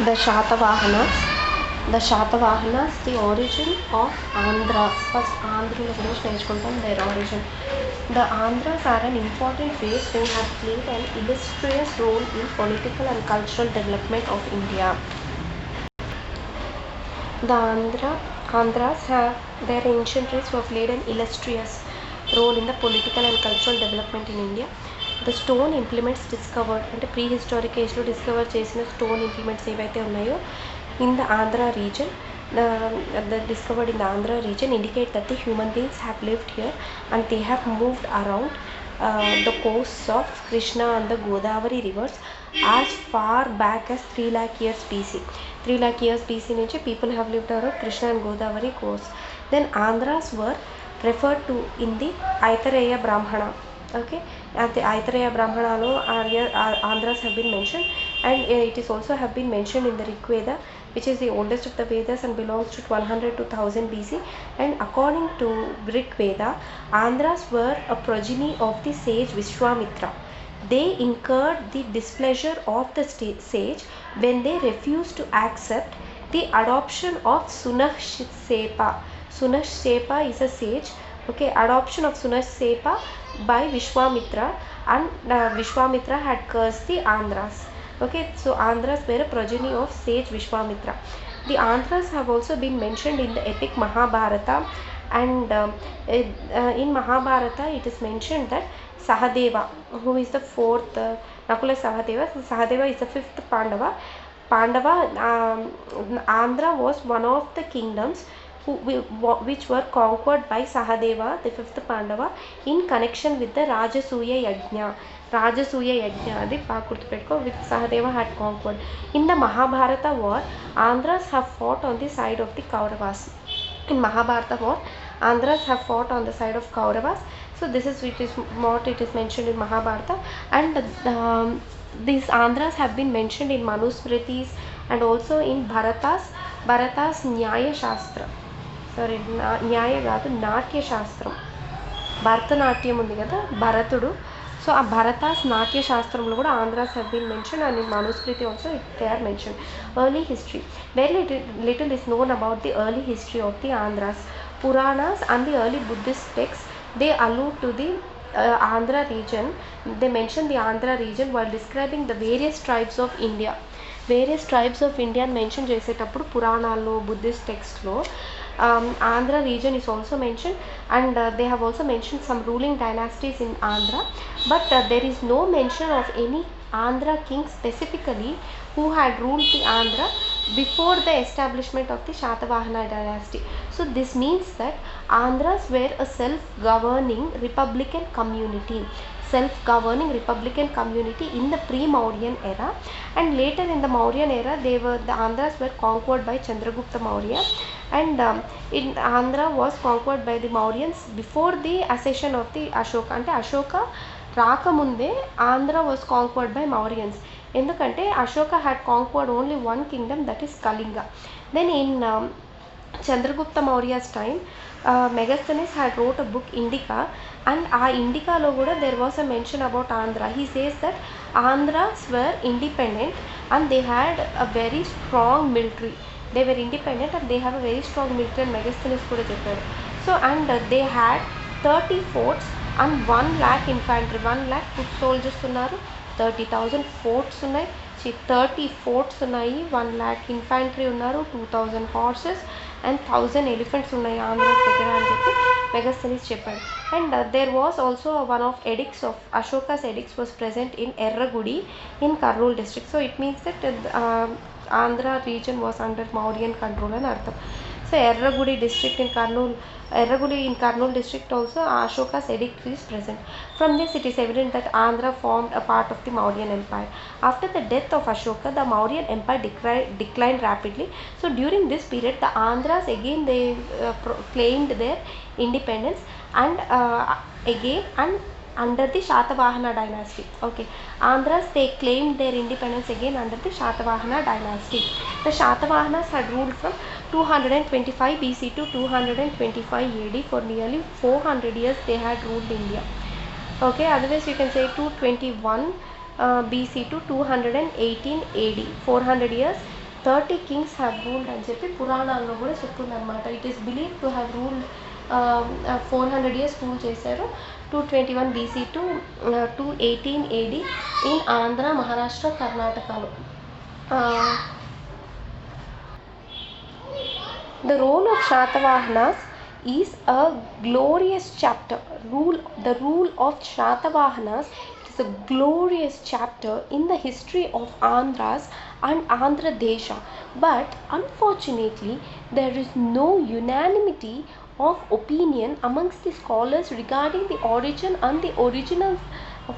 The Shatavahanas. The origin of Andhra. First, Andhra guరించి నేర్చుకుంటాం their origin. The Andhras are an important race who have played an illustrious role in political and cultural development of India. The Andhras have their ancient race who have played an illustrious role in the political and cultural development in India. The stone implements discovered అంటే ప్రీహిస్టారిక్ ఏజ్లో discover చేసిన stone implements ఏవైతే ఉన్నాయో in the Andhra region, discovered in the Andhra region indicate that the human beings have lived here and they have moved around the coasts of Krishna and the Godavari rivers as far back as 3 lakh years BC. 3 lakh years BC నుంచి people have lived around Krishna and Godavari coasts. Then Andhras were referred to in the Aitareya Brahmana. Okay, at the Aitareya Brahmana Andhras have been mentioned, and it is also have been mentioned in the Rig Veda, which is the oldest of the Vedas and belongs to 1200 to 1000 BC. And according to Rig Veda, Andhras were a progeny of the sage Vishwamitra. They incurred the displeasure of the sage when they refused to accept the adoption of Sunashsepa. Sunashsepa is a sage. Okay, adoption of Sunashsepa by Vishwamitra, and Vishwamitra had cursed the Andhras. Okay, so Andhras were a progeny of sage Vishwamitra. The Andhras have also been mentioned in the epic Mahabharata, and in Mahabharata it is mentioned that Sahadeva, who is the fourth Nakula Sahadeva, so Sahadeva is the fifth Pandava. Andhra was one of the kingdoms which were conquered by Sahadeva, the fifth Pandava, in connection with the Rajasuya Yajna. Rajasuya Yajna, which Sahadeva had conquered. In the Mahabharata war, Andhras have fought on the side of the Kauravas. In Mahabharata war, Andhras have fought on the side of Kauravas. So this is what it is mentioned in Mahabharata, and these Andhras have been mentioned in Manusmritis and also in Bharata's Nyaya Shastra. Sorry న్యాయ కాదు, నాట్య శాస్త్రం. భరతనాట్యం ఉంది కదా, భరతుడు. So ఆ భరతాస్ నాట్య శాస్త్రంలో కూడా Andhras have been mention, and in Manusmriti also they are mention. Early history. Very little is known about the early history of the Andhras. Puranas and the early Buddhist texts, they allude to the Andhra region. They mention the Andhra region while describing the various tribes of India. Various tribes of India mention చేసేటప్పుడు పురాణాల్లో, Buddhist టెక్స్ట్లో Andhra region is also mentioned, and they have also mentioned some ruling dynasties in Andhra, but there is no mention of any Andhra king specifically who had ruled the Andhra before the establishment of the Shatavahana dynasty. So this means that Andhras were a self-governing republican community. Self-governing republican community in the pre-Mauryan era, and later in the Mauryan era the Andhras were conquered by Chandragupta Maurya, and in Andhra was conquered by the Mauryans before the accession of the Ashoka. అంటే అశోక రాకముందే Andhra was conquered by Mauryans, ఎందుకంటే Ashoka had conquered only one kingdom, that is Kalinga. Then in Chandragupta Maurya's time, Megasthenes had wrote a book Indica, and Indicalo kuda there was a mention about Andhra. He says that Andhras were independent and they had a very strong military. They were independent and they have a very strong military, and Megasthenes kuda chepparu. So and they had 30 forts and 1 lakh infantry. 1 lakh foot soldiers unnaru, 30,000 forts unnai, 30 forts ఉన్నాయి, 1 lakh infantry ఉన్నారు, 2000 horses and 1000 elephants ఉన్నాయి ఆంధ్రాస్ దగ్గర అని చెప్పి Megasthenes చెప్పాడు. And there was also one of edicts of Ashoka's edicts was present in Erragudi in Kurnool district. So it means that Andhra region was under Mauryan control అని అర్థం. So Erragudi district in Kurnool district also Ashoka's edict is present. From this it is evident that Andhra formed a part of the Mauryan Empire. After the death of Ashoka, the Mauryan Empire declined rapidly. So during this period the Andhras again they claimed their independence, and again and under the Shatavahana dynasty. Okay, Andhras they claimed their independence again under the Shatavahana dynasty. The Shatavahanas had ruled from 225 BC to 225 AD. For nearly 400 years they had ruled India. Okay, otherwise you can say 221 BC to 218 AD. 400 years 30 kings have ruled అని చెప్పి పురాణాల్లో కూడా చెప్తుంది అనమాట. It is believe to have ruled 400 years rule చేశారు. 221 BC to 218 AD in Andhra, Maharashtra, కర్ణాటకలో. The role of Shatavahanas is a glorious chapter. The rule of Shatavahanas is a glorious chapter in the history of Andhras and Andhra Desha. But unfortunately, there is no unanimity of opinion amongst the scholars regarding the origin and the original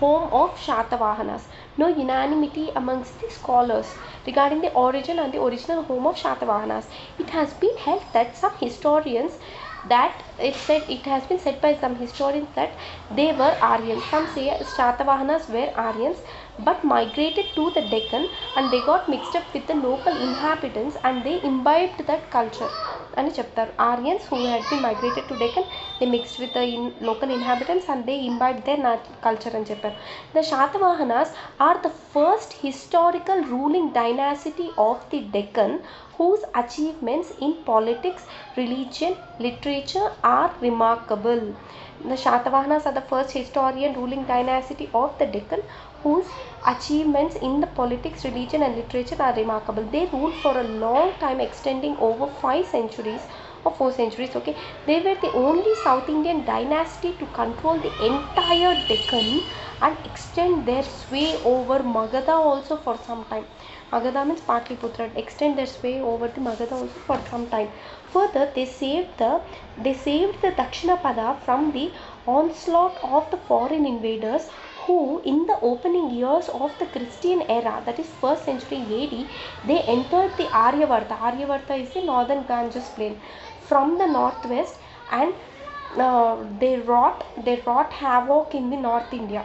home of Shatavahanas. No unanimity amongst the scholars regarding the origin and the original home of Shatavahanas. It has been held that some historians that it has been said by some historians that they were Aryans. Some say Shatavahanas were Aryans but migrated to the Deccan and they got mixed up with the local inhabitants and they imbibed that culture అని చెప్తారు. Aryans who had been migrated to Deccan, they mixed with the local inhabitants and they imbibed their culture అని చెప్పారు. The Shatavahanas are the first historical ruling dynasty of the Deccan whose achievements in politics, religion, literature are remarkable. The Shatavahanas are the first historian ruling dynasty of the Deccan whose achievements in the politics, religion and literature are remarkable. They ruled for a long time extending over 5 centuries or 4 centuries. Okay, they were the only South Indian dynasty to control the entire Deccan and extend their sway over Magadha also for some time. Magadha means Patliputra. Extend their sway over the Magadha also for some time. Further, they saved the Dakshinnapada from the onslaught of the foreign invaders who in the opening years of the Christian era, that is 1st century AD, they entered the Aryavarta. Aryavarta is the northern Ganges plain from the northwest and they wrought havoc in the North India.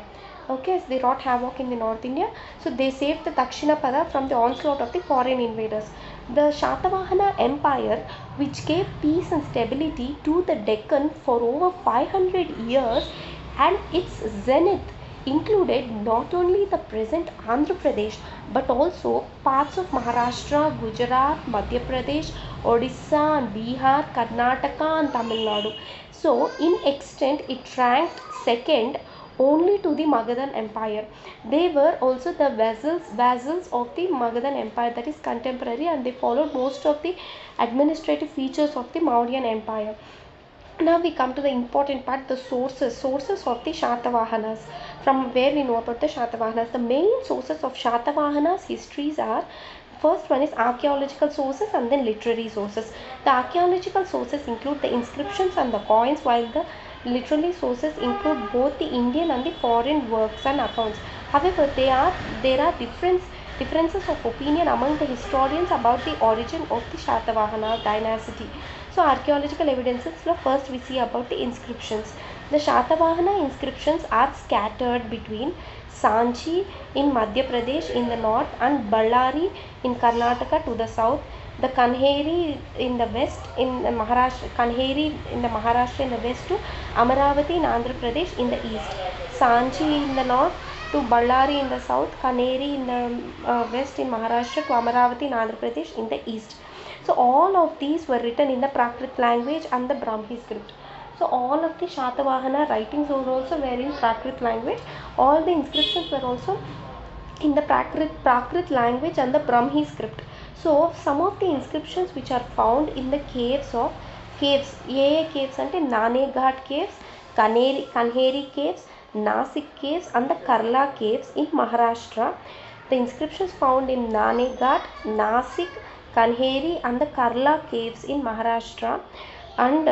Okay, so they wrought havoc in the North India. So they saved the Dakshinnapada from the onslaught of the foreign invaders. The Shatavahana Empire, which gave peace and stability to the Deccan for over 500 years, and its zenith included not only the present Andhra Pradesh but also parts of Maharashtra, Gujarat, Madhya Pradesh, Odisha, Bihar, Karnataka and Tamil Nadu. So in extent it ranked second only to the Magadhan Empire. They were also the vassals of the Magadhan Empire, that is contemporary, and they followed most of the administrative features of the Mauryan Empire. Now we come to the important part, the sources of the Shatavahanas. From where we know about the Shatavahanas, the main sources of Shatavahanas histories are, first one is archaeological sources and then literary sources. The archaeological sources include the inscriptions and the coins, while the literary sources include both the Indian and the foreign works and accounts. However, there are differences of opinion among the historians about the origin of the Shatavahana dynasty. So archaeological evidences, first we see about the inscriptions. The Shatavahana inscriptions are scattered between Sanchi in Madhya Pradesh in the north and Ballari in Karnataka to the south. The Kanheri in the west in Maharashtra, in the west to Amaravati in Andhra Pradesh in the east. Sanchi in the north to Ballari in the south, Kanheri in the west in Maharashtra to Amaravati in Andhra Pradesh in the east. So all of these were written in the Prakrit language and the Brahmi script. So all of the Shatavahana writings were also in Prakrit language. All the inscriptions were also in the Prakrit language and the Brahmi script. So some of the inscriptions which are found in the caves, అంటే Naneghat caves, Kanheri caves, Nasik caves and the Karla caves in Maharashtra. The inscriptions found in Naneghat, Nasik, Kanheri and the Karla caves in Maharashtra and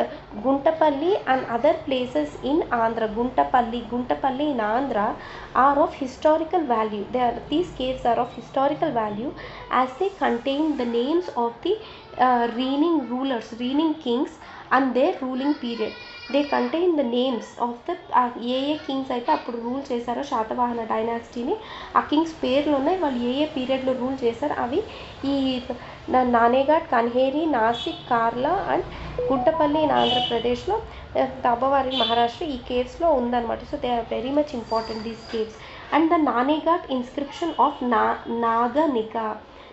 Guntapalli and other places in Andhra. Guntapalli in Andhra are of historical value. These caves are of historical value as they contain the names of the reigning kings and their ruling period. They contain the names of the A Kings అయితే అప్పుడు rule చేశారో శాతవాహన డైనాసిటీని, ఆ Kings పేర్లు ఉన్నాయి, వాళ్ళు ఏ పీరియడ్లో rule చేశారు. అవి ఈ నానేఘాట్, కన్హేరి, నాసిక్, కార్లా అండ్ గుంటపల్లి ఇన్ ఆంధ్రప్రదేశ్లో, దబ్బవారి మహారాష్ట్ర ఈ కేవ్స్లో ఉందన్నమాట. So they are very much important these caves. And the Naneghat inscription of Naganika.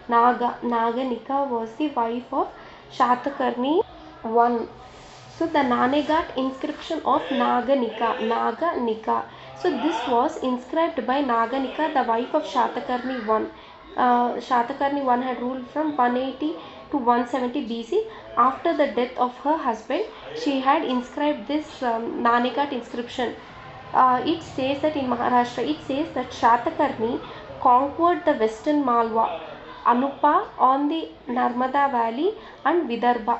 Naganika was the wife of Shatakarni I. So the Naneghat inscription of Naganika. So this was inscribed by Naganika, the wife of Shatakarni I. Shatakarni I had ruled from 180 to 170 BC. After the death of her husband, she had inscribed this Naneghat inscription. It says that in Maharashtra, it says that Shatakarni conquered the western Malwa, Anupa on the Narmada Valley, and Vidarbha.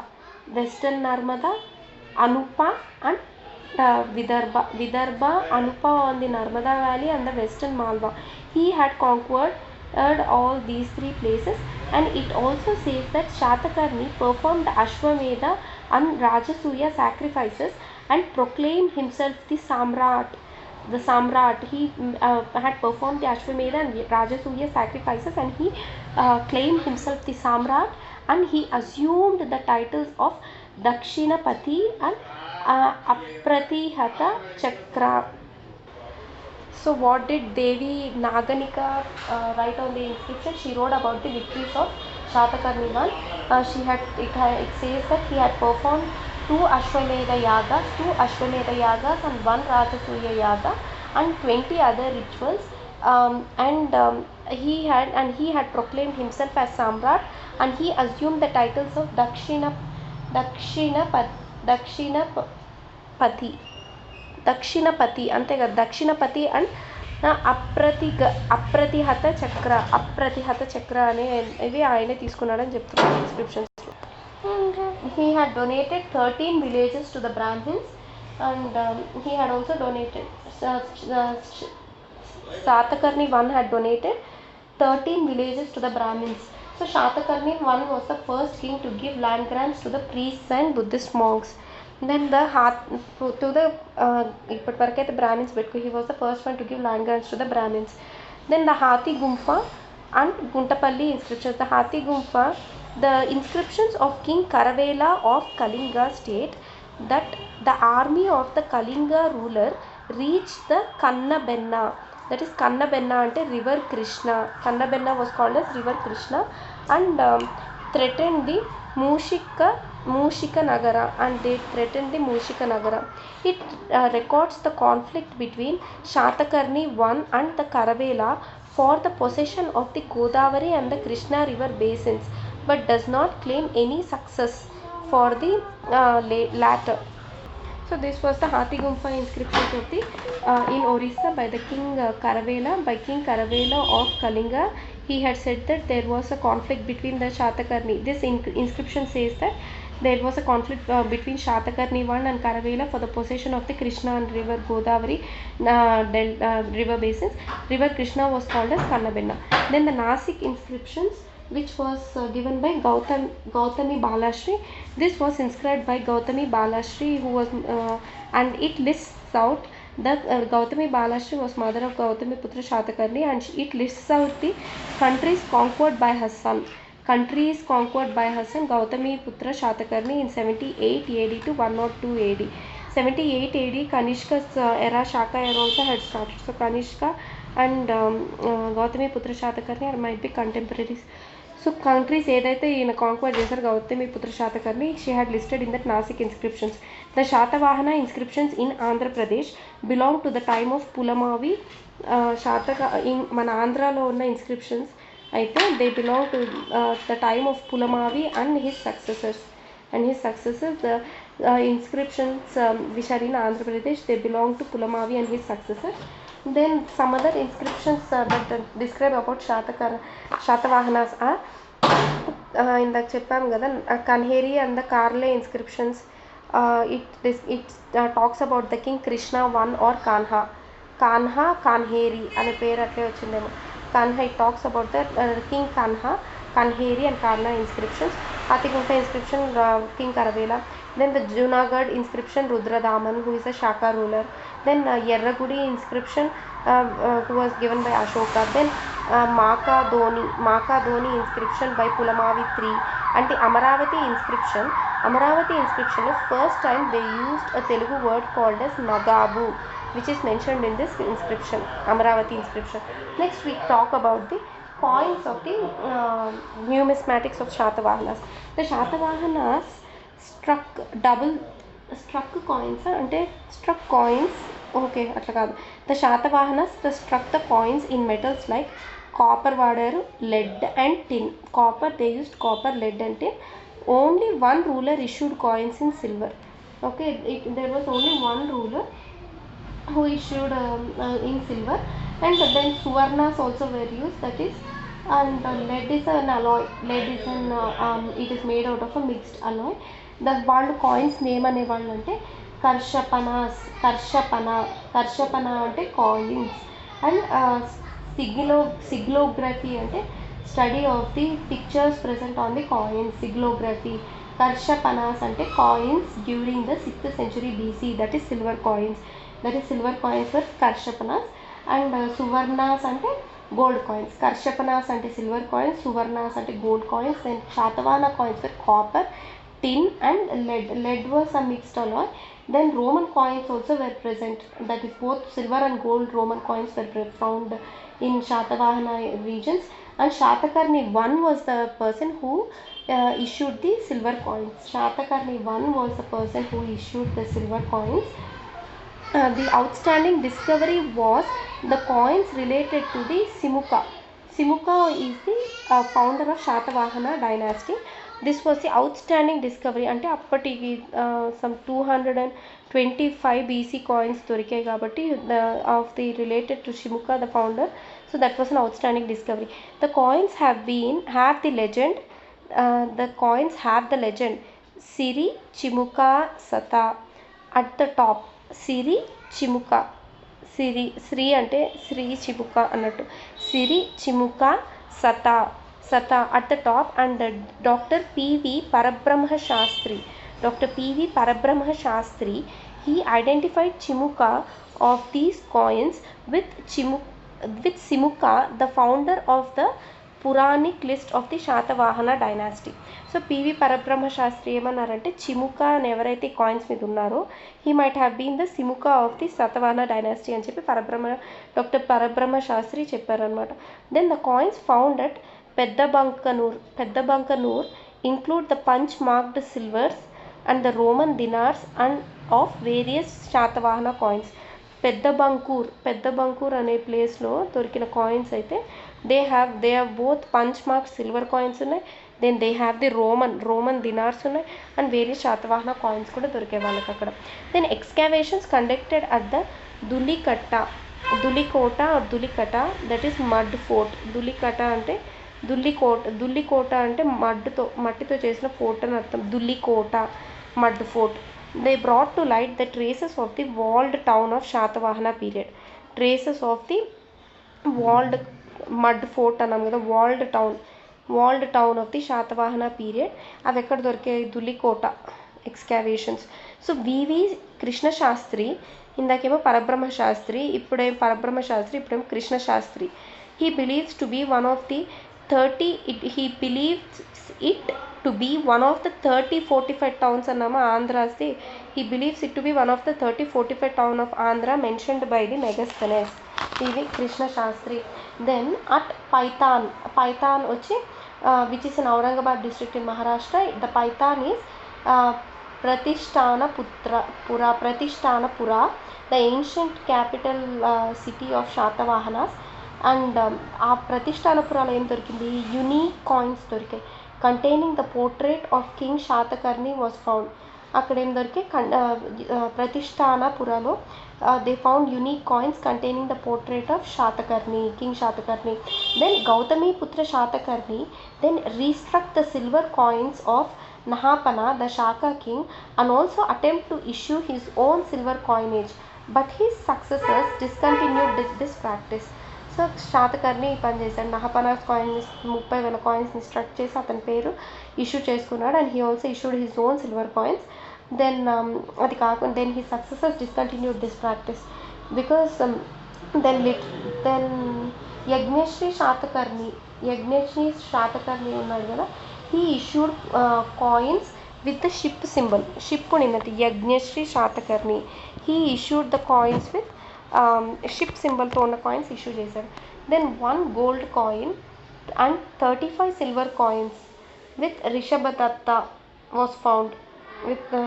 Western Narmada, Anupa, and Vidarbha, Anupa on the Narmada Valley, and the western Malwa. He had conquered all these three places, and it also says that Shatakarni performed Ashwamedha and Rajasuya sacrifices and proclaimed himself the Samrat. He had performed the Ashwamedha and Rajasuya sacrifices, and he claimed himself the Samrat, and he assumed the titles of Dakshinapati and Apratihata Chakra. So what did Devi Naganika write on the inscription? She wrote about the victories of Shatakarni I. It says that he had performed 2 Ashwamedha Yagas and 1 Rajasuya Yaga and 20 other rituals. He had proclaimed himself as Samrat, and he assumed the titles of Dakshinapati ante కదా, దక్షిణపతి and అప్రతిహత చక్ర అనేవి ఆయనే తీసుకున్నాడని చెప్తున్నారు inscriptions. He had donated 13 villages to the Brahmins, and he had also donated Shatakarni I had donated 13 villages to the Brahmins. So Shatakarni I was the first king to give land grants to the priests and Buddhist monks. Then ఇప్పటివరకైతే బ్రాహ్మిన్స్ పెట్టుకు, he was the first one to give land grants to the Brahmins. Then the Hathi Gumfa and Guntapalli inscriptions. The Hathi Gumfa, the inscriptions of King Karavela of Kalinga state that the army of the Kalinga ruler reached the Kannabenna. That is Kannabenna ante river Krishna. Kannabenna was called as river Krishna, and threatened the Mushika Nagara, and they threatened the Mushika Nagara. It records the conflict between Shatakarni I and the Karavela for the possession of the Godavari and the Krishna river basins, but does not claim any success for the latter. So this was the Hathi Gumfa inscriptions of the in Orissa by the King Karavela. By King Karavela of Kalinga, he had said that there was a conflict between the Shatakarni. This inscription says that there was a conflict between Shatakarni I and Karavela for the possession of the Krishna and river Godavari river basins. River Krishna was called as Kannabenna. Then the Nasik inscriptions, which was given by Gautami Balashri. This was inscribed by Gautami Balashri, who was and it lists out the Gautami Balashri was mother of Gautami Putra Shatakarni, and it lists out the countries conquered by her son. Gautami Putra Shatakarni in 78 AD to 102 AD. 78 AD, Kanishka's era, Shaka era also had started. So Kanishka and Gautami Putra Shatakarni might be contemporaries. So countries ఏదైతే ఈయన conquer చేశారు గౌతమి పుత్ర Satakarni, she had listed in that Nasik inscriptions. The Shatavahana inscriptions in Andhra Pradesh belong to the time of Pulamavi. మన ఆంధ్రాలో ఉన్న inscriptions అయితే they belong to the time of Pulamavi and his successors. The inscriptions which are in Andhra Pradesh, they belong to Pulamavi and his successors. Then some other inscriptions that describe about Shatavahanas are ఇందాక చెప్పాము కదా, Kanheri and the Karle inscriptions. It talks about the king Krishna I or Kanheri అనే పేరు అట్లే వచ్చిందేమో. Kanha, it talks about the king Kanheri and Karna inscriptions. Hathi Gumfa inscription, King Karavela. Then the Junagadh inscription, Rudradaman, who is a Shaka ruler. Then Yerragudi inscription, who was given by Ashoka. Then Makadoni inscription by Pulamavi III. And the Amaravati inscription is first time they used a Telugu word called as Nagabu, which is mentioned in this inscription, Amaravati inscription. Next we talk about the coins of the numismatics of Shatavahanas. The Shatavahanas struck coins అంటే struck coins, okay అట్లా కాదు. The Shatavahanas struck the coins in metals like copper వాడారు, lead and tin. Copper, they used copper, lead and tin. Only one ruler issued coins in silver. Okay, there was only one ruler who issued in silver, and then suvarnas also were used, that is, and lead is an alloy. Lead is an it is made out of a mixed alloy. The వాళ్ళు coins name అనేవాళ్ళు అంటే కర్షపన అంటే coins, and sigillography అంటే study of the pictures present on the coins, sigillography. Karshapanas అంటే coins during the 6th century BC, that is silver coins. Silver coins were Karshapanas, and Suvarnas ante gold coins. Karshapanas ante silver coins, Suvarnas ante gold coins. Then Shatavahana coins were copper, tin and lead. Lead was a mixed alloy. Then Roman coins also were present, that is both silver and gold Roman coins were found in Shatavahana regions. And Shatakarni I was the person who issued the silver coins. Shatakarni I was the person who issued the silver coins. The outstanding discovery was the coins related to the Simuka. Simuka is the founder of Shatavahana dynasty. This was the outstanding discovery. అంటే అప్పటికి some 225 BC coins దొరికాయి కాబట్టి of the related to Shimuka, the founder. So that was an outstanding discovery. The coins have the legend. The coins have the legend Siri Chimuka Sata at the top. సిరి చిముక, శ్రీ అంటే శ్రీ చిముక అన్నట్టు, Siri Chimuka Sata at the top. And doctor P V Parabrahma Shastri he identified Chimuka of these coins with Simuka, the founder of the Puranic list of the Shatavahana dynasty. So P V Parabrahma Shastri ఏమన్నారంటే చిముకా అని ఎవరైతే కాయిన్స్ మీద ఉన్నారో he might have been the Simuka of the Satavahana dynasty అని చెప్పి doctor Parabrahma Shastri చెప్పారనమాట. Then the coins found at Peddabankanur include the punch marked silvers and the Roman dinars and of various Satavahana coins. Peddabankur అనే ప్లేస్లో దొరికిన కాయిన్స్ అయితే they have both punch mark silver coins ఉన్నాయి, then they have the Roman dinars ఉన్నాయి, and various Satavahana coins కూడా దొరికే వాళ్ళకి అక్కడ. Then excavations conducted at the Dhulikota, that is mud fort. Dhullikota అంటే మట్టితో చేసిన ఫోర్ట్ అని అర్థం. Dhullikota mud fort. They brought to light the traces of the walled town of Shatavahana period. Traces of the walled mud fort అన్నాం కదా, walled town of the Shatavahana period. అవి ఎక్కడ దొరికాయి? దుల్లికోట ఎక్స్కావేషన్స్. సో వివి కృష్ణ శాస్త్రి, ఇందాకేమో పరబ్రహ్మ శాస్త్రి, ఇప్పుడేమో Krishna Sastry. He believes to be one of the 30 fortified towns అన్నామా ఆంధ్రాస్ది. He believes it to be one of the 30 fortified town of Andhra mentioned by the Megasthenes. ఇది Krishna Sastri. Then at Paithan వచ్చి which is in Aurangabad district in Maharashtra. The Python is Pratishthanapura, the ancient capital city of Shatavahanas. And ఆ ప్రతిష్టానపురాలో ఏం దొరికింది? Unique coins దొరికాయి containing the portrait of king Satakarni was found. అక్కడ ఏం దొరికాయి? ప్రతిష్టానపురాలో they found unique coins containing the portrait of king Satakarni. Then Gautamiputra Satakarni then restruck the silver coins of Nahapana, the Shaka king, and also attempt to issue his own silver coinage, but his successors discontinued this practice. So Satakarni పని చేశాడు. నహపనాస్ coins 30,000 కాయిన్స్ని struck చేసి అతని పేరు issue చేసుకున్నాడు. And he also issued his own silver coins. Then అది కాకుండా then he successors discontinued this practice because then Yajnashri Satakarni ఉన్నాడు కదా, he issued coins with the ship symbol. Ship ఉన్నది Yajnashri Satakarni. He issued the coins with ship సింబల్తో ఉన్న coins issue చేశాడు. Then 1 gold coin and 35 silver coins with Rishabhadatta was found.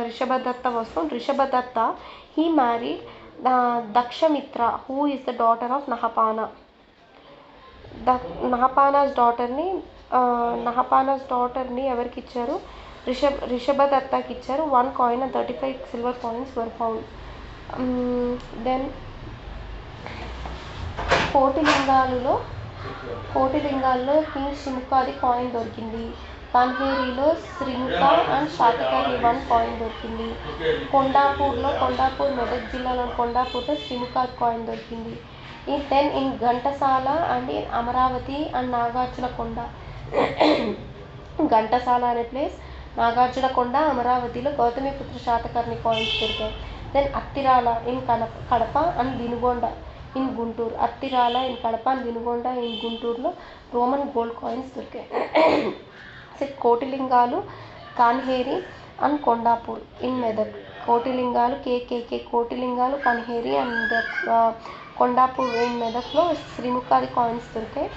Rishabhadatta, he married Dakshamitra, who is the daughter of Nahapana. Nahapana's daughterని ఎవరికి ఇచ్చారు? రిషభదత్తకి ఇచ్చారు. 1 coin and 35 silver coins were found. Then కోటిలింగాల్లో king షిముకాది coin దొరికింది. కాన్హేరిలో శ్రీంకా and Satakarni 1 coin దొరికింది. కొండాపూర్ మెదక్ జిల్లాలోని కొండాపూర్లో శ్రీముఖాది కాయిన్ దొరికింది. Then in Ghantasala and in Amaravati and Nagarjunakonda. Ghantasala అనే ప్లేస్, నాగార్జునకొండ, అమరావతిలో గౌతమిపుత్ర శాతకర్ణి కాయిన్స్ దొరికాయి. Then Attirala in Kadapa and Vinukonda in Guntur. Attirala in Kadapa and Vinukonda in గుంటూరులో రోమన్ గోల్డ్ కాయిన్స్ దొరికాయి. Kotilingalu Kanheri and Kondapur in Medak. Kotilingalu Kotilingalu Kanheri and Kondapur in మెదక్లో శ్రీముఖాది కాయిన్స్ దొరికాయి.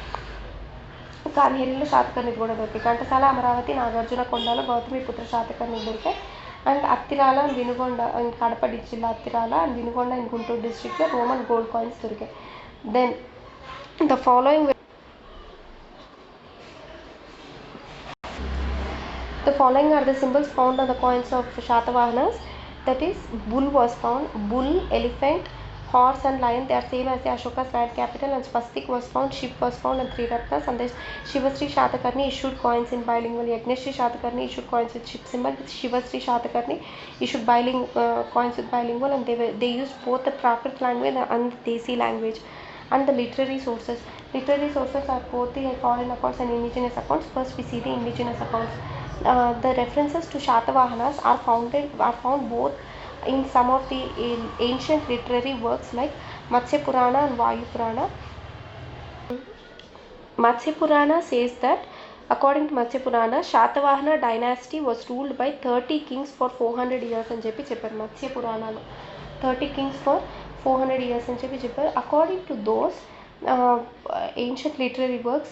కాన్హేరిలో శాతకర్ణి కూడా దొరికాయి. ఘంటసాల, అమరావతి, నాగార్జునకొండలో గౌతమిపుత్ర శాతకర్ణి దొరికాయి. And Attirala and Vinukonda and Kadapa జిల్లా అత్తిరాల అండ్ వినుగొండ ఇన్ గుంటూరు డిస్ట్రిక్ట్లో రోమన్ గోల్డ్ కాయిన్స్ దొరికాయి. Then the following are the symbols found on the coins of Shatavahanas. That is, bull was found. Bull, elephant, horse and lion, they are same as the Ashoka's land capital. And swastik was found, ship was found, and 3 ratnas. And the Shivasri Shatakarni issued coins in bilingual. Yagnashri Shatakarni issued coins with ship symbol. Shivasri Shatakarni issued coins with bilingual, and they used both the Prakrit language and the Desi language. And the literary sources are both the foreign accounts and indigenous accounts. First we see the indigenous accounts. The references to Shatavahanas are found both in some of the ancient literary works like Matsya Purana and Vayu Purana. Matsya Purana says that, according to Matsya Purana, Shatavahana dynasty was ruled by 30 kings for 400 years అని చెప్పి చెప్పారు. Matsya Puranalo 30 kings for 400 years అని చెప్పి చెప్పారు. According to those ancient literary works,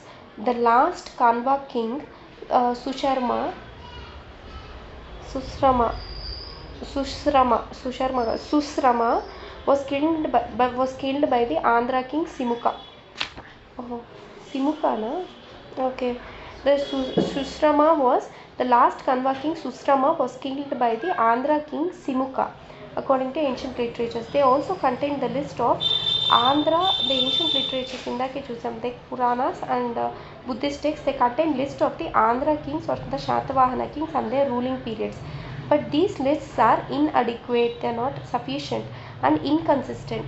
the last Kanva king Sushrama was killed by the Andhra king Simuka. Simuka, na? Okay. The last Kanva king Sushrama was killed by the Andhra king Simuka, according to ancient literatures. They also contain the list of Andhra, the ancient literatures indake chusam, the Puranas and Buddhist texts, they contain list of the Andhra kings or the Shatavahana kings and their ruling periods. But these lists are inadequate, they are not sufficient and inconsistent.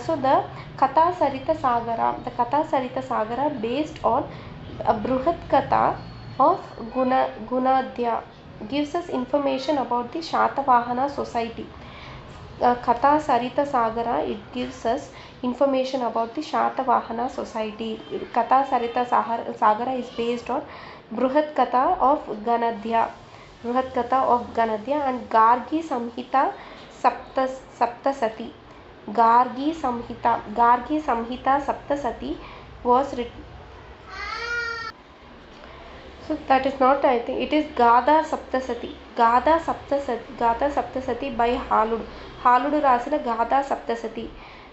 So the Katha Sarita Sagara based on a Bruhat Katha of Gunadhya gives us information about the Shatavahana society. Katha Sarita Sagara, it gives us information about the Shatavahana society. Katha Sarita Sagara is based on Bruhat Katha of Ganadhya and Gargi Samhita Saptasati. Gargi Samhita Saptasati was written. So that is not, I think it is Gada Saptasati by Haludu rasina Gada Saptasati.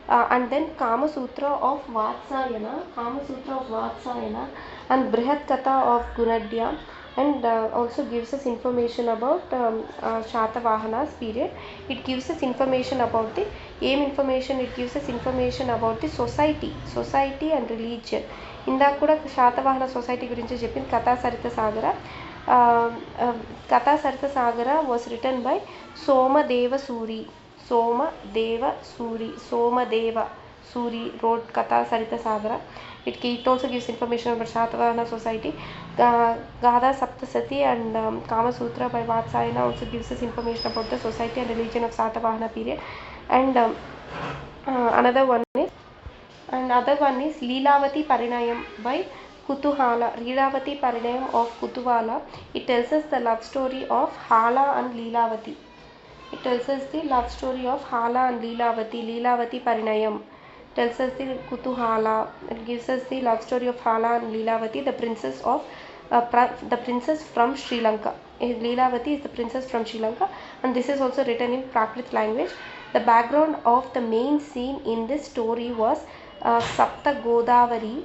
And then Kama Sutra of Vatsayana and Brihat Katha of Gunadhya, and also gives us information about Shatavahana's period. It gives us information about the society and religion. ఇందాక కూడా Satavahana society గురించి చెప్పింది Katha Sarita Sagara. Katha Sarita Sagara was written by Somadeva Suri wrote Katha Sarita Sagara. It also gives information about Shatavahana society. Gada Saptasati and Kama Sutra by Vatsayana also gives us information about the society and religion of Shatavahana period. And another one is Leelavati Parinayam by Kutuhala. Leelavati Parinayam of Kutuvala. It tells us the love story of Hala and Leelavati. Leelavati Parinayam. tells us the Kutuhala. It gives us the love story of Hala and Leelavati, the princess from Sri Lanka. Leelavati is the princess from Sri Lanka, and this is also written in Prakrit language. The background of the main scene in this story was Sapta Godavari,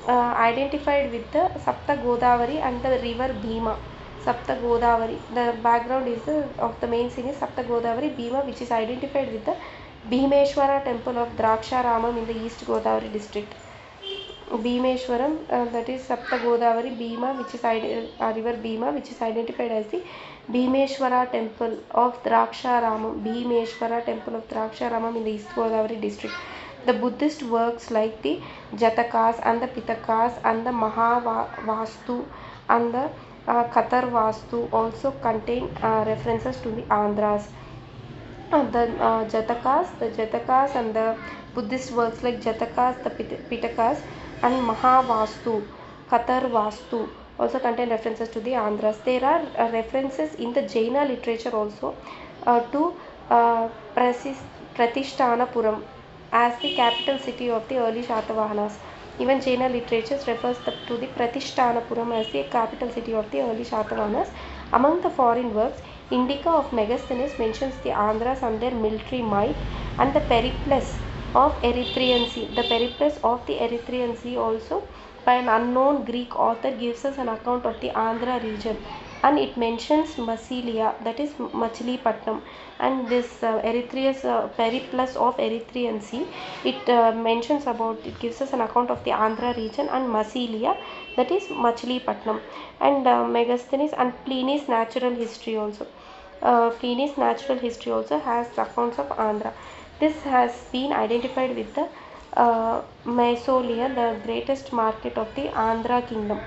identified with the Sapta Godavari and the river Bhima. Sapta Godavari. The background is of the main scene is Sapta Godavari Bhima, which is identified with the Bhimeshwara temple of Draksharamam in the East Godavari district. Bhimeshwaram, that is Sapta Godavari Bhima, which is river Bhima, which is identified as the Bhimeshwara temple of Draksharamam. Bhimeshwara temple of Draksharamam in the East Godavari district. The Buddhist works like the Jatakas and the Pitakas and the Mahavastu and the Katar Vastu also contain references to the Andhras. The Jatakas and the Buddhist works like Jatakas, the Pitakas and Mahavastu, Katar Vastu also contain references to the Andhras. There are references in the Jaina literature also to Pratishtanapuram as the capital city of the early Shatavahanas. Even Jaina literature refers to the Pratishtanapuram as the capital city of the early Shatavahanas. Among the foreign works, Indica of Megasthenes mentions the Andhras and their military might, and the Periplus of Erythraean Sea. The Periplus of the Erythraean Sea also by an unknown Greek author gives us an account of the Andhra region, and it mentions Massilia, that is Machilipatnam, and this Periplus of Erythraean Sea, it gives us an account of the Andhra region and Massilia, that is Machilipatnam, and Megasthenes and Pliny's natural history also. Pliny's natural history also has accounts of Andhra. This has been identified with the Mysolia, the greatest market of the Andhra kingdom.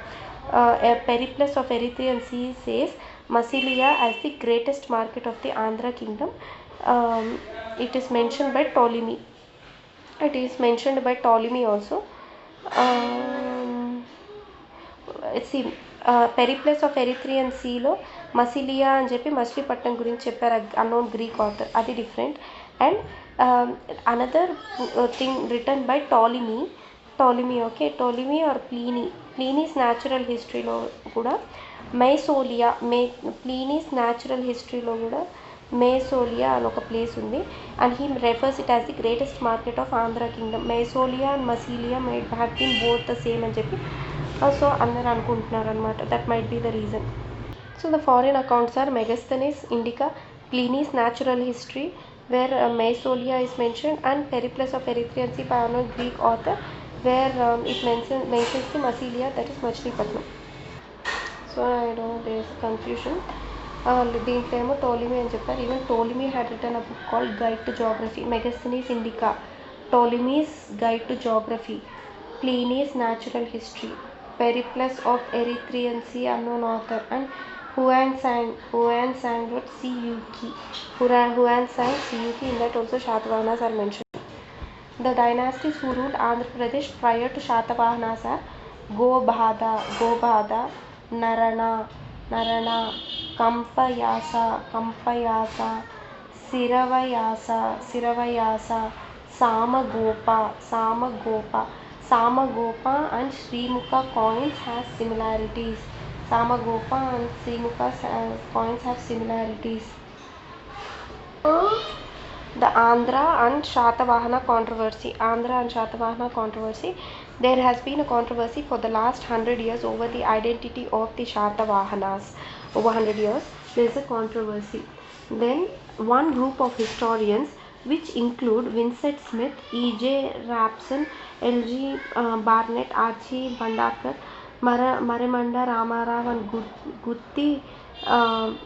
A Periplus of Erythraean Sea says Massilia as the greatest market of the Andhra kingdom. It is mentioned by Ptolemy. It is mentioned by Ptolemy also. See, Periplus of Erythraean Sea lo Massilia అని చెప్పి మచిలీపట్నం గురించి చెప్పారు, unknown Greek author, అది different. And another thing written by Ptolemy, okay, Ptolemy or Pliny's natural history లో కూడా Mysolia, Pliny's natural history లో కూడా Mysolia అని ఒక ప్లేస్ ఉంది, and he refers it as the greatest market of Andhra kingdom. Mysolia and Massilia might have been both the same అని చెప్పి so అందరు అనుకుంటున్నారు అనమాట. That might be the reason. So the foreign accounts are Megasthenes, Indica, Pliny's natural history where Mysolia is mentioned, and Periplus of Erythraean Sea by unknown Greek author where it mentions the Massilia, that is Machilipatnam. So I know there is confusion. దీంట్లో ఏమో Ptolemy అని చెప్పారు. Even Ptolemy had written a book called Guide to Geography. Megasthenes, Indica, Ptolemy's Guide to Geography, Pliny's Natural History, Periplus of Erythraean Sea, unknown author, and Huan Sang wrote Siyuki. Huan Sang, Siyuki, in that also Shatavahanas are mentioned. The dynasties who ruled Andhra Pradesh prior to Shatavahanas are Gobhada, Narana, Kampayasa, Siravayasa, Samagopa and Srimukha coins have similarities. Samagopa and Srimukha coins have similarities. The Andhra and Shatavahana controversy. There has been a controversy for the last 100 years over the identity of the Shatavahanas. Over 100 years, there is a controversy. Then one group of historians, which include Vincent Smith, E.J. Rapson, L.G. Barnett, R.G. Bandarkar, Marimanda Ramarao and Gutti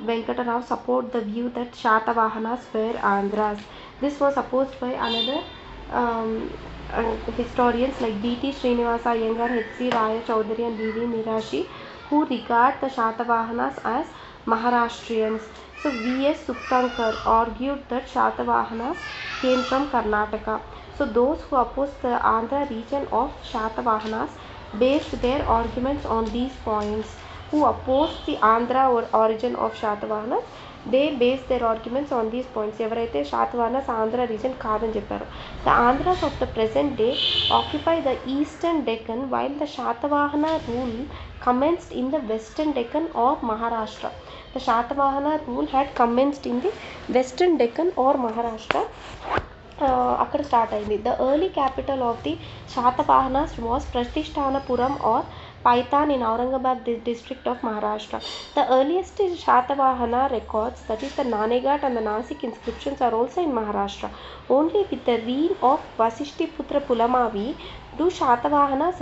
Venkatarao, support the view that Shatavahanas were Andhras. This was opposed by another historians like B.T. Srinivasa Iyengar, H.C. Raya Chaudhary and B.V. Mirashi, who regard the Shatavahanas as Maharashtrians. So V.S. Suptankar argued that Shatavahanas came from Karnataka. So those who opposed the Andhra region of Shatavahanas based their arguments on these points. Who opposed the Andhra origin of Shatavahanas they base their arguments on these points. ఎవరైతే Satavahanas Andhra region కాదని చెప్పారు. The Andhras of the present day occupy the eastern Deccan while the Satavahana rule commenced in the western Deccan or Maharashtra. The Shatavahana rule had commenced in the western Deccan or Maharashtra. అక్కడ start అయింది. The early capital of the Satavahanas was Pratishthanapuram or Paitan in Aurangabad district of Maharashtra. The earliest Shatavahana records, that is the Naneghat and the Nasik inscriptions, are also in Maharashtra. Only with the reign of Vasishtiputra Pulamavi do the Shatavahanas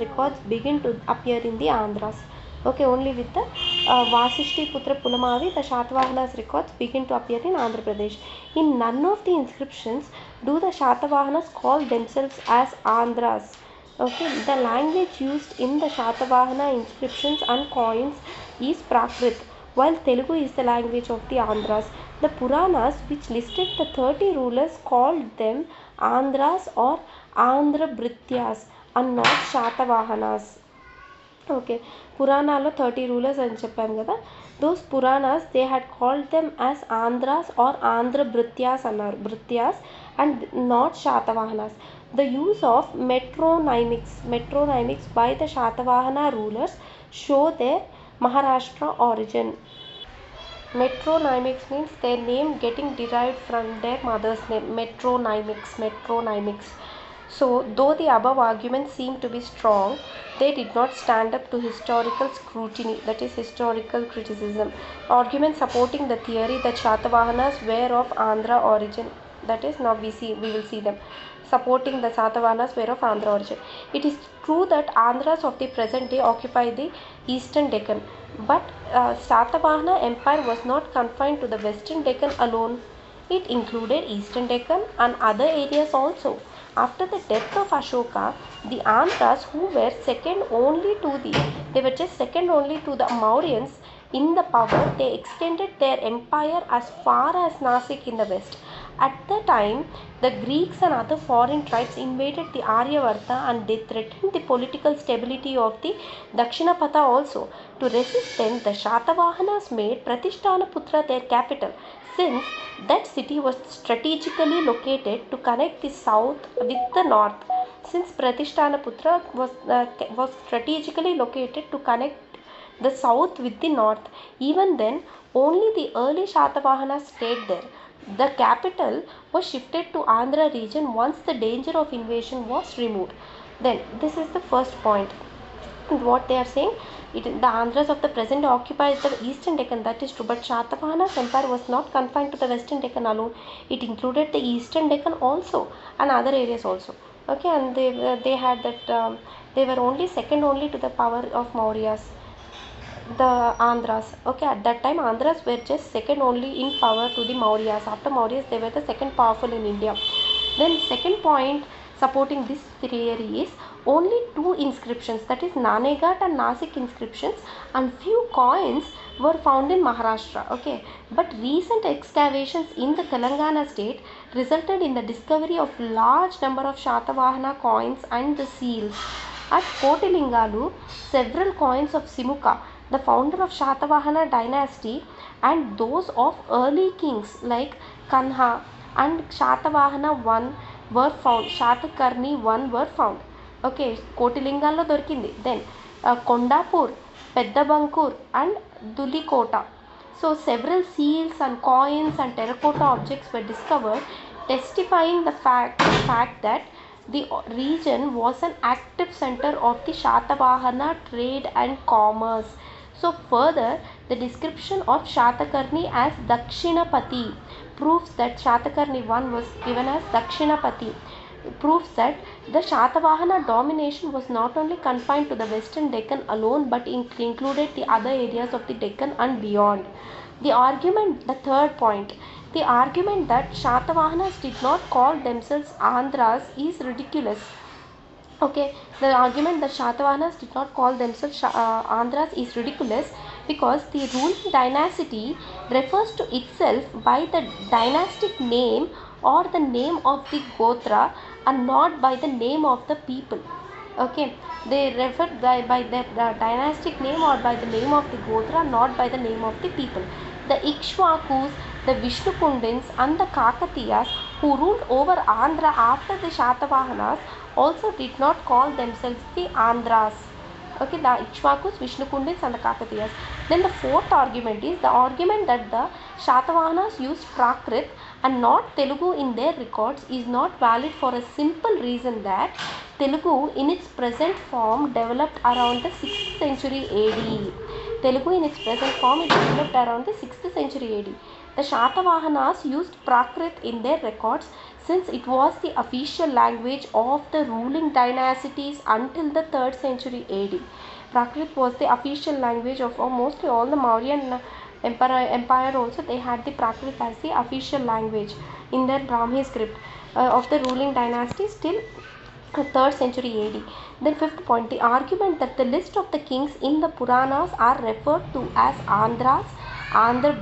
records begin to appear in the Andhras. Okay, only with the Vasishtiputra Pulamavi, the Shatavahanas records begin to appear in Andhra Pradesh. In none of the inscriptions do the Shatavahanas call themselves as Andhras. Okay, the language used in the Shatavahana inscriptions and coins is Prakrit, while Telugu is the language of the Andhras. The Puranas, which listed the 30 rulers, called them Andhras or Andhra Bhrityas and not Shatavahanas. Okay, Puranalo 30 rulers అని చెప్పాం కదా. Those Puranas, they had called them as Andhras or Andhra Bhrityas అన్నారు, Bhrityas, and not Shatavahanas. The use of metronymics by the Shatavahana rulers show their Maharashtra origin. Metronymics means their name getting derived from their mother's name. Metronymics. So, though the above arguments seem to be strong, they did not stand up to historical scrutiny, that is historical criticism. Arguments supporting the theory that Shatavahanas were of Andhra origin, that is, now we will see them. Supporting the Shatavahanas were of Andhra origin. It is true that Andhras of the present day occupy the eastern Deccan, but Shatavahana empire was not confined to the western Deccan alone. It included eastern Deccan and other areas also. After the death of Ashoka, the Andhras, who were just second only to the Mauryans in the power, they extended their empire as far as Nasik in the west. At the time, the Greeks and other foreign tribes invaded the Aryavarta and they threatened the political stability of the Dakshinapatha also. To resist them, the Shatavahanas made Pratishthanaputra their capital, since that city was strategically located to connect the south with the north. Since Pratishthanaputra was strategically located to connect the south with the north, even then only the early Shatavahanas stayed there. The capital was shifted to Andhra region once the danger of invasion was removed. Then this is the first point. What they are saying, the Andhras of the present occupies the eastern Deccan, that is true, but Shatavahana's empire was not confined to the western Deccan alone. It included the eastern Deccan also and other areas also. Okay, and they had that they were only second only to the power of Mauryas, the Andhras. Okay, at that time Andhras were just second only in power to the Mauryas. After Mauryas, they were the second powerful in India. Then second point supporting this theory is only two inscriptions, that is Naneghat and Nasik inscriptions, and few coins were found in Maharashtra. Okay, but recent excavations in the Telangana state resulted in the discovery of large number of Shatavahana coins and the seals. At Kotilingalu, several coins of Simuka, the founder of Shatavahana dynasty, and those of early kings like Kanha and Shatavahana I were found. Shatakarni I were found. Okay, Kotilingalo dorkindi. Then Kondapur, Peddabankur and Dulikota. So several seals and coins and terracotta objects were discovered, testifying the fact that the region was an active center of the Shatavahana trade and commerce. So further, the description of Shatakarni as Dakshinapati proves that Shatakarni I was given as Dakshinapati, proves that the Shatavahana domination was not only confined to the western Deccan alone, but included the other areas of the Deccan and beyond. The third point, the argument that Shatavahanas did not call themselves Andhras is ridiculous. Okay, the argument that Shatavahanas did not call themselves Andhras is ridiculous because the ruling dynasty refers to itself by the dynastic name or the name of the Gotra and not by the name of the people. Okay, they referred by their dynastic name or by the name of the Gotra, not by the name of the people. The Ikshvakus, the Vishnukundins, and the Kakatiyas, who ruled over Andhra after the Shatavahanas, also did not call themselves the Andhras. Okay, the Ikshvakus, Vishnukundins, and the Kakatiyas. Then the fourth argument is the argument that the Shatavahanas used Prakrit and not Telugu in their records is not valid for a simple reason that Telugu in its present form developed around the 6th century AD. Telugu in its present form it developed around the 6th century AD. The Shatavahanas used Prakrit in their records since it was the official language of the ruling dynasties until the 3rd century AD. Prakrit was the official language of mostly all the Mauryan empire also. They had the Prakrit as the official language in their Brahmi script of the ruling dynasties till 3rd century AD. Then fifth point, the argument that the list of the kings in the Puranas are referred to as Andhras, Andhra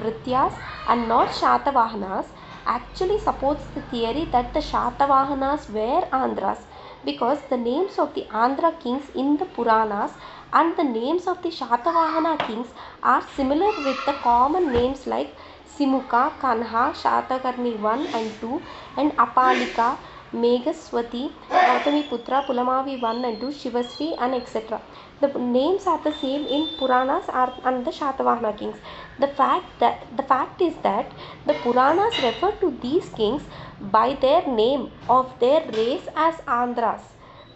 and not Shatavahanas actually supports the theory that the Shatavahanas were Andhras, because the names of the Andhra kings in the Puranas and the names of the Shatavahana kings are similar with the common names like Simuka, Kanha, Shatakarni 1 and 2 and Apalika, Meghaswati, Gautamiputra, Pulamavi 1 and 2, Shivasri and etc. The names are the same in Puranas and the Shatavahana kings. The fact is that the Puranas refer to these kings by their name of their race as Andhras,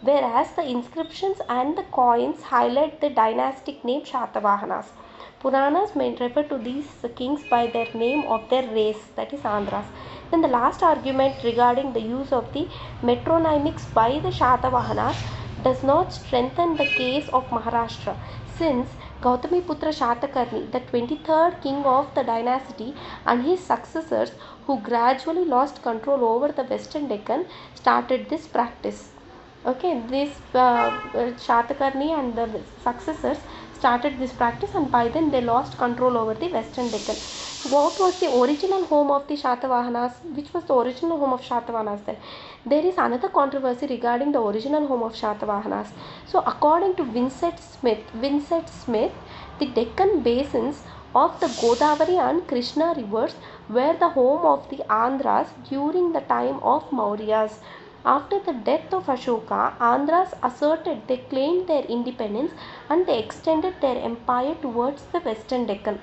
whereas the inscriptions and the coins highlight the dynastic name Shatavahanas. Puranas may refer to these kings by their name of their race, that is Andhras. Then the last argument regarding the use of the metronymics by the Shatavahanas does not strengthen the case of Maharashtra, since Gautamiputra Shatakarni, the 23rd king of the dynasty, and his successors, who gradually lost control over the western Deccan, started this practice. Okay, this Shatakarni and the successors started this practice, and by then they lost control over the western Deccan. What was the original home of the Shatavahanas? Which was the original home of Shatavahanas then? There is another controversy regarding the original home of Shatavahanas. So according to Vincent Smith, the Deccan basins of the Godavari and Krishna rivers were the home of the Andhras during the time of Mauryas. After the death of Ashoka, Andhras asserted they claimed their independence and they extended their empire towards the Western Deccan.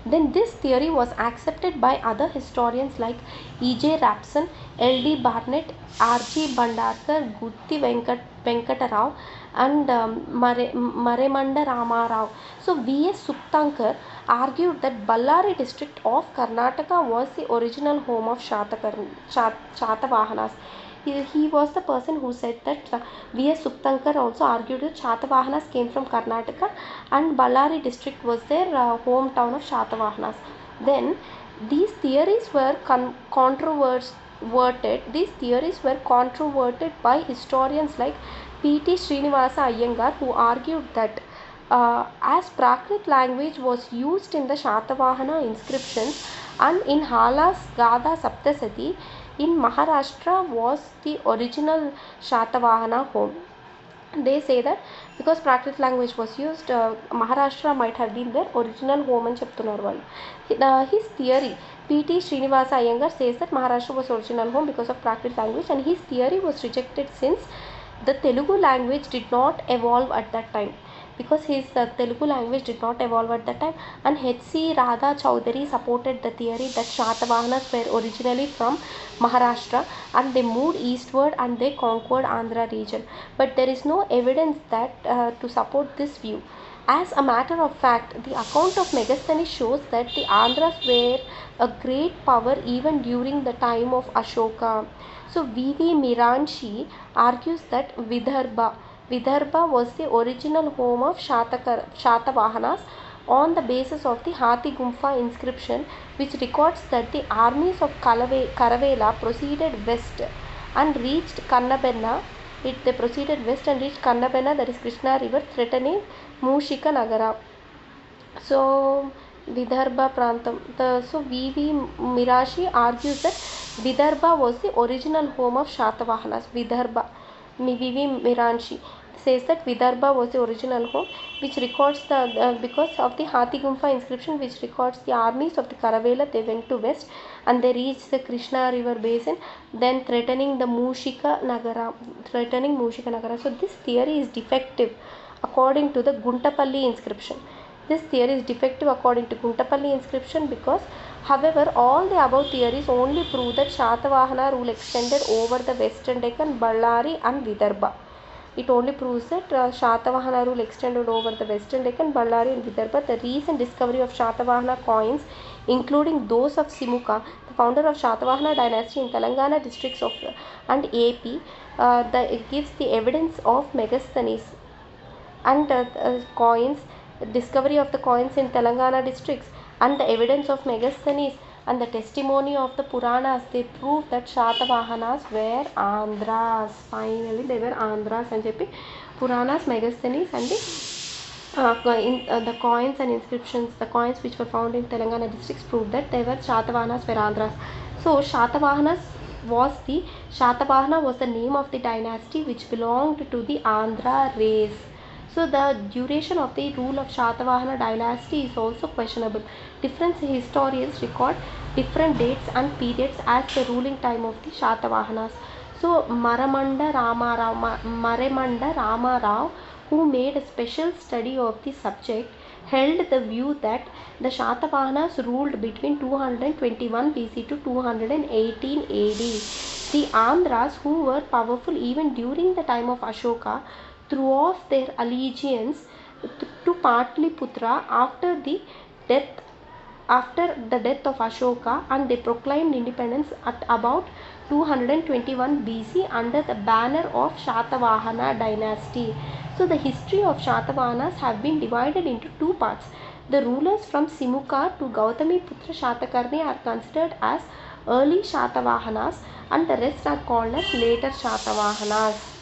Then this theory was accepted by other historians like E.J. Rapson, L.D. Barnett, R.G. Bhandarkar, Gutti Venkatarao, and Maremanda Ramarao. So V.S. Suptankar argued that Ballari district of Karnataka was the original home of Shatavahanas. He was the person who said that V.S. Suptankar also argued that Shatavahanas came from Karnataka and Ballari district was their hometown of Shatavahanas. Then these theories were controverted by historians like P.T. Srinivasa Iyengar, who argued that as Prakrit language was used in the Shatavahana inscriptions and in Hala's Gada Saptasati, in Maharashtra was the original Shatavahana home. They say that because Prakrit language was used, Maharashtra might have been their original home and చెప్తున్నారు వాళ్ళు. His theory, P.T. Srinivasa Iyengar says that Maharashtra was original home because of Prakrit language, and his theory was rejected since the Telugu language did not evolve at that time. Because his Telugu language did not evolve at that time, and H.C. Radha Chowdhury supported the theory that Shatavahanas were originally from Maharashtra and they moved eastward and they conquered Andhra region. But there is no evidence that to support this view. As a matter of fact, the account of Megasthenes shows that the Andhras were a great power even during the time of Ashoka. So V.V. Miranshi argues that Vidarbha was the original home of Shatavahanas on the basis of the Hathi Gumfa inscription, which records that the armies of Karavela proceeded west and reached Kannabenna. They proceeded west and reached Kannabenna, that is Krishna river, threatening Mushika Nagara. So Vidarbha Prantam. So V.V. Mirashi argues that Vidarbha was the original home of Shatavahanas. Vidarbha. Vivi Miranshi says that Vidarbha was the original home, which records the because of the Hathi Gumfa inscription, which records the armies of the Karavela. They went to west and they reached the Krishna river basin, then threatening Mushika Nagara. So this theory is defective according to the Guntapalli inscription. This theory is defective according to Guntapalli inscription because, however, all the above theories only prove that Shatavahana rule extended over the Western Deccan, Ballari and Vidarbha. It only proves that Shatavahana rule extended over the Western Deccan, Ballari and Vidarbha. The recent discovery of Shatavahana coins, including those of Simuka, the founder of Shatavahana dynasty in Telangana districts of and AP, it gives the evidence of Megasthenes and coins, discovery of the coins in Telangana districts and the evidence of Megasthenes and the testimony of the Puranas, they prove that Shatavahanas were Andhras. Finally, they were Andhras and చెప్పి Puranas, Megasthenes and the coins and inscriptions, the coins which were found in Telangana districts prove that they were Shatavahanas were Andhras. So Shatavahana was the name of the dynasty which belonged to the Andhra race. So the duration of the rule of Shatavahana dynasty is also questionable. Different historians record different dates and periods as the ruling time of the Shatavahanas. So Maremanda Ramarao, who made a special study of the subject, held the view that the Shatavahanas ruled between 221 BC to 218 AD. The Andhras, who were powerful even during the time of Ashoka, threw off their allegiance to Patliputra after the death of Ashoka, and they proclaimed independence at about 221 BC under the banner of Shatavahana dynasty. So the history of Shatavahanas have been divided into two parts. The rulers from Simuka to Gautamiputra Shatakarni are considered as early Shatavahanas and the rest are called as later Shatavahanas.